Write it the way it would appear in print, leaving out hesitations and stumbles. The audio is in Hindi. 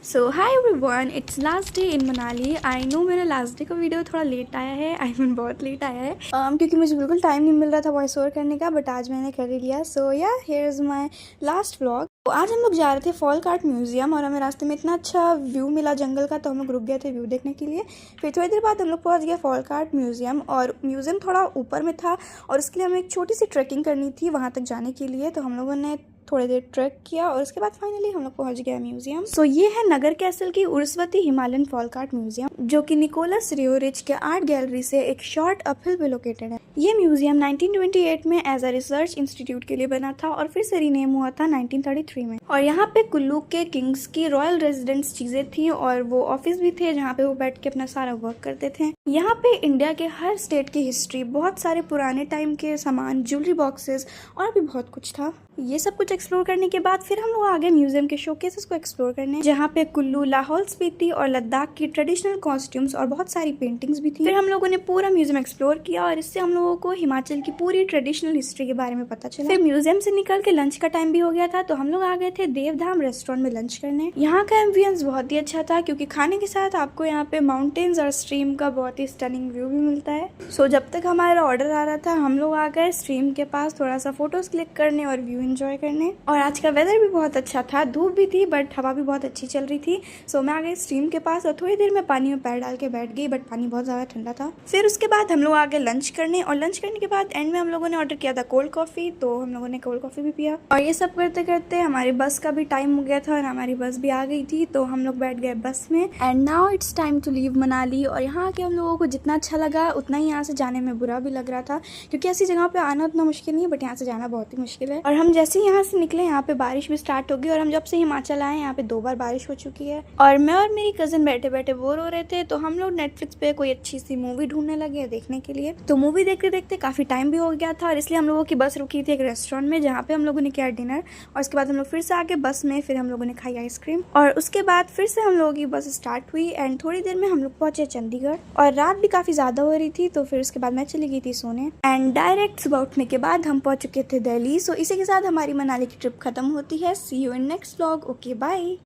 So high everyone, it's last day in Manali. I know मेरा लास्ट डे का वीडियो थोड़ा लेट आया है। आई मीन बहुत लेट आया है क्योंकि मुझे बिल्कुल टाइम नहीं मिल रहा था वॉइस ओवर करने का, बट आज मैंने कर ही लिया। सो या here is my last vlog. तो आज हम लोग जा रहे थे फॉलकार्ट म्यूजियम और हमें रास्ते में इतना अच्छा व्यू मिला जंगल का, तो हम लोग रुक गए थे व्यू देखने के लिए। फिर थोड़ी देर बाद हम लोग पहुंच गए फॉलकार्ट म्यूजियम, और म्यूजियम थोड़ा ऊपर में था और उसके लिए हमें एक छोटी सी ट्रैकिंग करनी थी वहाँ तक जाने के लिए। तो हम लोगों ने थोड़ी देर ट्रैक किया और उसके बाद फाइनली हम लोग पहुंच गए म्यूजियम। सो ये है नगर कैसल की उर्वशी हिमालयन फॉलकार्ट म्यूजियम, जो कि निकोलस रियोरिच के आर्ट गैलरी से एक शॉर्ट अपहिल पे लोकेटेड है। ये म्यूजियम 1928 में एज अ रिसर्च इंस्टीट्यूट के लिए बना था और फिर से रीनेम हुआ था 1933 में। और यहाँ पे कुल्लू के किंग्स की रॉयल रेजिडेंस चीजें थी और वो ऑफिस भी थे जहाँ पे वो बैठ के अपना सारा वर्क करते थे। यहाँ पे इंडिया के हर स्टेट की हिस्ट्री, बहुत सारे पुराने टाइम के सामान, ज्वेलरी बॉक्सेस और भी बहुत कुछ था। ये सब कुछ एक्सप्लोर करने के बाद फिर हम लोग आगे म्यूजियम के शोकेसेस को एक्सप्लोर करने, जहाँ पे कुल्लू, लाहौल स्पीति और लद्दाख की ट्रेडिशनल कॉस्ट्यूम्स और बहुत सारी पेंटिंग्स भी थी। फिर हम लोगों ने पूरा म्यूजियम एक्सप्लोर किया और इससे हम लोगों को हिमाचल की पूरी ट्रेडिशनल हिस्ट्री के बारे में पता चला। फिर म्यूजियम से निकल के लंच का टाइम भी हो गया था, तो हम लोग आ गए थे देवधाम रेस्टोरेंट में लंच करने। यहाँ का एम्बियंस बहुत ही अच्छा था क्योंकि खाने के साथ आपको यहाँ पे माउंटेन्स और स्ट्रीम का बहुत ही स्टनिंग व्यू भी मिलता है। सो जब तक हमारा ऑर्डर आ रहा था हम लोग आ गए स्ट्रीम के पास थोड़ा सा फोटोज क्लिक करने और व्यू एंजॉय करने। और आज का वेदर भी बहुत अच्छा था, धूप भी थी बट हवा भी बहुत अच्छी चल रही थी। सो मैं आ गई स्ट्रीम के पास और थोड़ी देर में पानी में पैर डाल के बैठ गई, बट पानी बहुत ज़्यादा ठंडा था। फिर उसके बाद हम लोग आ गए लंच करने, और लंच करने के बाद एंड में हम लोगों ने ऑर्डर किया था कोल्ड कॉफ़ी, तो हम लोगों ने कोल्ड कॉफ़ी भी पिया। और ये सब करते करते हमारी बस का भी टाइम हो गया था और हमारी बस भी आ गई थी, तो हम लोग बैठ गए बस में। And now it's time to leave Manali. और यहाँ आके हम लोगों को जितना अच्छा लगा उतना ही यहाँ से जाने में बुरा भी लग रहा था, क्योंकि ऐसी जगह पे आना उतना मुश्किल नहीं है, बट यहाँ से जाना बहुत ही मुश्किल है। और हम जैसे ही यहाँ से निकले यहाँ पे बारिश भी स्टार्ट हो गई, और हम जब से हिमाचल आए यहाँ पे 2 बार बारिश हो चुकी है। और मैं और मेरी कजिन बैठे बैठे बोर हो रहे थे, तो हम लोग नेटफ्लिक्स पे कोई अच्छी सी मूवी ढूंढने लगे देखने के लिए। तो मूवी देखते देखते काफी टाइम भी हो गया था, और इसलिए हम लोगों की बस रुकी थी एक रेस्टोरेंट में जहाँ पे हम लोगों ने किया डिनर। और उसके बाद हम लोग फिर से आके बस में फिर हम लोगों ने खाई आइसक्रीम, और उसके बाद फिर से हम लोगों की बस स्टार्ट हुई। एंड थोड़ी देर में हम लोग पहुंचे चंडीगढ़, और रात भी काफी ज्यादा हो रही थी, तो फिर उसके बाद मैं चली गई थी सोने। एंड डायरेक्ट सुबह उठने के बाद हम पहुंच चुके थे दिल्ली। सो इसी के साथ हमारी मनाली की ट्रिप खत्म होती है। See you in next vlog. Okay bye.